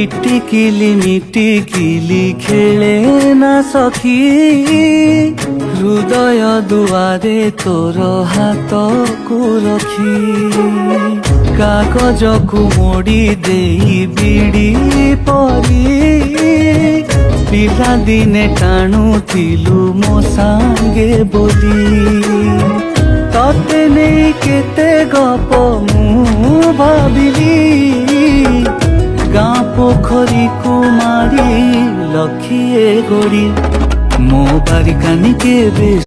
ইটিকিলি মিটিকিলি খেলে না সখী, হৃদয় দুয়ারে তোর হাতকু রখি। কাগজকু মোড়ি দেই বিড়ি পরি, ପିଲାଦିନେ ଟାଣୁଥିଲୁ ମୋ ସାଙ୍ଗେ ବୋଲି। ତତେ ନେଇ କେତେ ଗପ ମୁଁ ଭାବିଲି, ଗାଁ ପୋଖରୀକୁ ମାରି ଲକ୍ଷିଏ ଗୋଡ଼ି। ମୋ ବାରିକାନି କେବେ